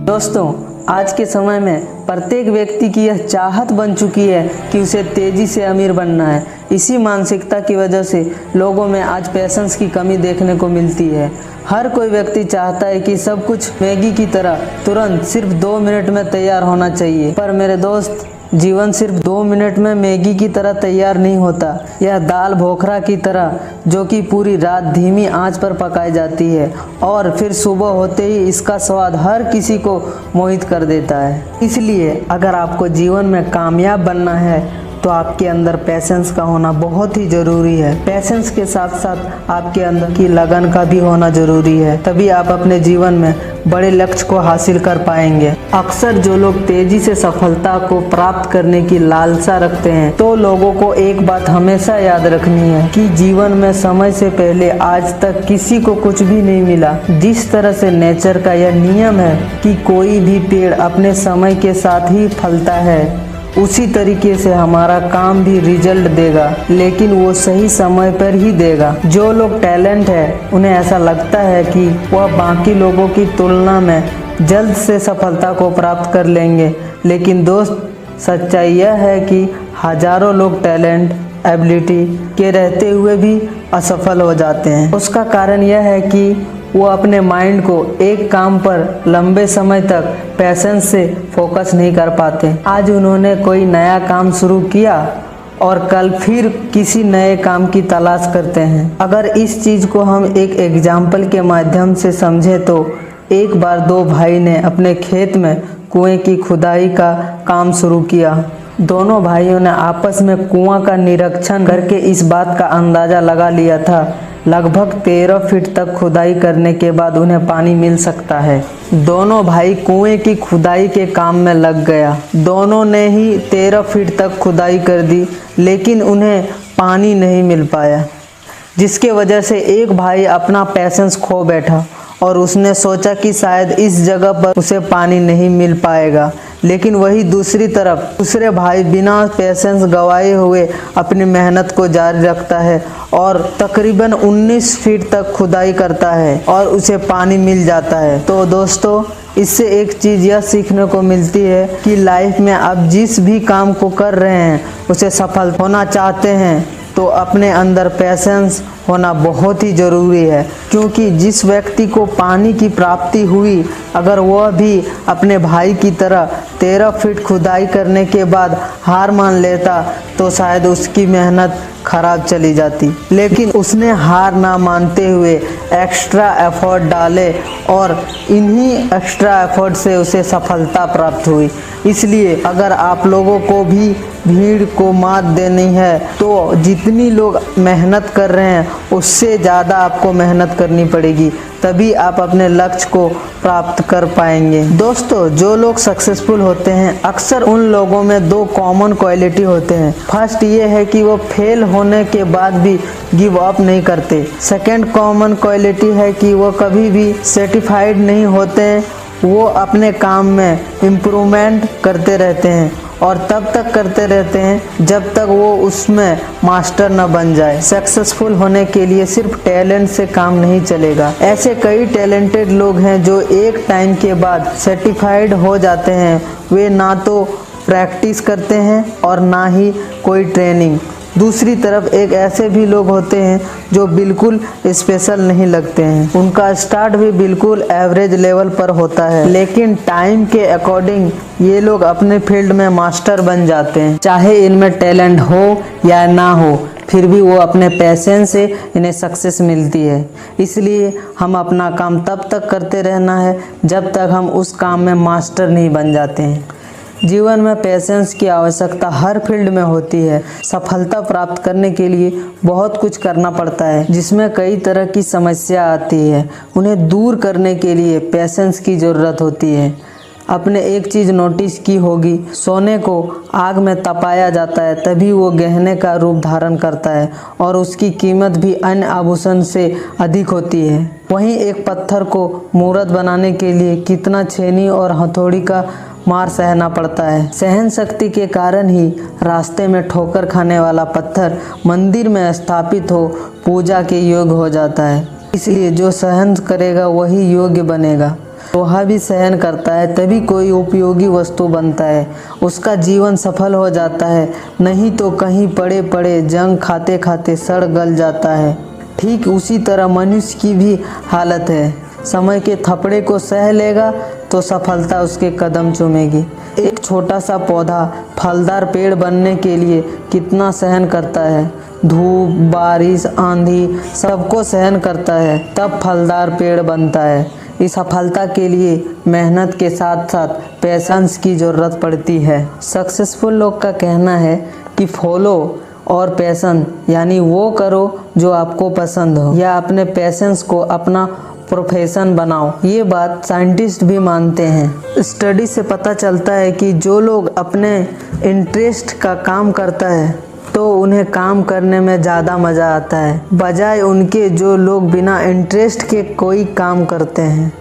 दोस्तों, आज के समय में प्रत्येक व्यक्ति की यह चाहत बन चुकी है कि उसे तेजी से अमीर बनना है। इसी मानसिकता की वजह से लोगों में आज पैशंस की कमी देखने को मिलती है। हर कोई व्यक्ति चाहता है कि सब कुछ मैगी की तरह तुरंत सिर्फ 2 मिनट में तैयार होना चाहिए। पर मेरे दोस्त, जीवन सिर्फ 2 मिनट में मैगी की तरह तैयार नहीं होता। यह दाल भोखरा की तरह जो कि पूरी रात धीमी आंच पर पकाई जाती है और फिर सुबह होते ही इसका स्वाद हर किसी को मोहित कर देता है। इसलिए अगर आपको जीवन में कामयाब बनना है तो आपके अंदर पैशंस का होना बहुत ही ज़रूरी है। पैशंस के साथ साथ आपके अंदर की लगन का भी होना ज़रूरी है, तभी आप अपने जीवन में बड़े लक्ष्य को हासिल कर पाएंगे। अक्सर जो लोग तेजी से सफलता को प्राप्त करने की लालसा रखते हैं, तो लोगों को एक बात हमेशा याद रखनी है कि जीवन में समय से पहले आज तक किसी को कुछ भी नहीं मिला। जिस तरह से नेचर का यह नियम है कि कोई भी पेड़ अपने समय के साथ ही फलता है, उसी तरीके से हमारा काम भी रिजल्ट देगा, लेकिन वो सही समय पर ही देगा। जो लोग टैलेंट है उन्हें ऐसा लगता है कि वह बाकी लोगों की तुलना में जल्द से सफलता को प्राप्त कर लेंगे, लेकिन दोस्त, सच्चाई यह है कि हजारों लोग टैलेंट, एबिलिटी के रहते हुए भी असफल हो जाते हैं। उसका कारण यह है कि वो अपने माइंड को एक काम पर लंबे समय तक पैशंस से फोकस नहीं कर पाते। आज उन्होंने कोई नया काम शुरू किया और कल फिर किसी नए काम की तलाश करते हैं। अगर इस चीज़ को हम एक एग्जाम्पल के माध्यम से समझें तो एक बार 2 भाई ने अपने खेत में कुएं की खुदाई का काम शुरू किया। दोनों भाइयों ने आपस में कुआं का निरीक्षण करके इस बात का अंदाज़ा लगा लिया था, लगभग 13 फीट तक खुदाई करने के बाद उन्हें पानी मिल सकता है। दोनों भाई कुएं की खुदाई के काम में लग गया। दोनों ने ही 13 फीट तक खुदाई कर दी, लेकिन उन्हें पानी नहीं मिल पाया, जिसके वजह से एक भाई अपना पैशंस खो बैठा और उसने सोचा कि शायद इस जगह पर उसे पानी नहीं मिल पाएगा। लेकिन वही दूसरी तरफ दूसरे भाई बिना पैशंस गंवाए हुए अपनी मेहनत को जारी रखता है और तकरीबन 19 फीट तक खुदाई करता है और उसे पानी मिल जाता है। तो दोस्तों, इससे एक चीज़ यह सीखने को मिलती है कि लाइफ में आप जिस भी काम को कर रहे हैं उसे सफल होना चाहते हैं तो अपने अंदर पैशंस होना बहुत ही ज़रूरी है, क्योंकि जिस व्यक्ति को पानी की प्राप्ति हुई, अगर वह भी अपने भाई की तरह 13 फीट खुदाई करने के बाद हार मान लेता तो शायद उसकी मेहनत खराब चली जाती। लेकिन उसने हार ना मानते हुए एक्स्ट्रा एफर्ट डाले और इन्हीं एक्स्ट्रा एफर्ट से उसे सफलता प्राप्त हुई। इसलिए अगर आप लोगों को भी भीड़ को मात देनी है तो जितनी लोग मेहनत कर रहे हैं उससे ज़्यादा आपको मेहनत करनी पड़ेगी, तभी आप अपने लक्ष्य को प्राप्त कर पाएंगे। दोस्तों, जो लोग सक्सेसफुल होते हैं अक्सर उन लोगों में 2 कॉमन क्वालिटी होते हैं। फर्स्ट ये है कि वो फेल होने के बाद भी गिव अप नहीं करते। सेकंड कॉमन क्वालिटी है कि वो कभी भी सेटिस्फाइड नहीं होते, वो अपने काम में इम्प्रूवमेंट करते रहते हैं और तब तक करते रहते हैं जब तक वो उसमें मास्टर न बन जाए। सक्सेसफुल होने के लिए सिर्फ टैलेंट से काम नहीं चलेगा। ऐसे कई टैलेंटेड लोग हैं जो एक टाइम के बाद सर्टिफाइड हो जाते हैं। वे ना तो प्रैक्टिस करते हैं और ना ही कोई ट्रेनिंग। दूसरी तरफ एक ऐसे भी लोग होते हैं जो बिल्कुल स्पेशल नहीं लगते हैं, उनका स्टार्ट भी बिल्कुल एवरेज लेवल पर होता है, लेकिन टाइम के अकॉर्डिंग ये लोग अपने फील्ड में मास्टर बन जाते हैं। चाहे इनमें टैलेंट हो या ना हो, फिर भी वो अपने पैशन से इन्हें सक्सेस मिलती है। इसलिए हम अपना काम तब तक करते रहना है जब तक हम उस काम में मास्टर नहीं बन जाते हैं। जीवन में पैशंस की आवश्यकता हर फील्ड में होती है। सफलता प्राप्त करने के लिए बहुत कुछ करना पड़ता है, जिसमें कई तरह की समस्या आती है। उन्हें दूर करने के लिए पैशंस की ज़रूरत होती है। आपने एक चीज़ नोटिस की होगी, सोने को आग में तपाया जाता है तभी वो गहने का रूप धारण करता है और उसकी कीमत भी अन्य आभूषण से अधिक होती है। वहीं एक पत्थर को मूर्त बनाने के लिए कितना छेनी और हथौड़ी का मार सहना पड़ता है। सहन शक्ति के कारण ही रास्ते में ठोकर खाने वाला पत्थर मंदिर में स्थापित हो पूजा के योग्य हो जाता है। इसलिए जो सहन करेगा वही योग्य बनेगा। लोहा भी सहन करता है तभी कोई उपयोगी वस्तु बनता है, उसका जीवन सफल हो जाता है, नहीं तो कहीं पड़े पड़े जंग खाते खाते सड़ गल जाता है। ठीक उसी तरह मनुष्य की भी हालत है, समय के थपड़े को सह लेगा तो सफलता उसके कदम चूमेगी। एक छोटा सा पौधा फलदार पेड़ बनने के लिए कितना सहन करता है, धूप, बारिश, आंधी सबको सहन करता है, तब फलदार पेड़ बनता है। इस सफलता के लिए मेहनत के साथ साथ पैशंस की ज़रूरत पड़ती है। सक्सेसफुल लोग का कहना है कि फॉलो और पैशन यानी वो करो जो आपको पसंद हो या अपने पैशंस को अपना प्रोफेशन बनाओ। ये बात साइंटिस्ट भी मानते हैं। स्टडी से पता चलता है कि जो लोग अपने इंटरेस्ट का काम करता है तो उन्हें काम करने में ज़्यादा मज़ा आता है, बजाय उनके जो लोग बिना इंटरेस्ट के कोई काम करते हैं।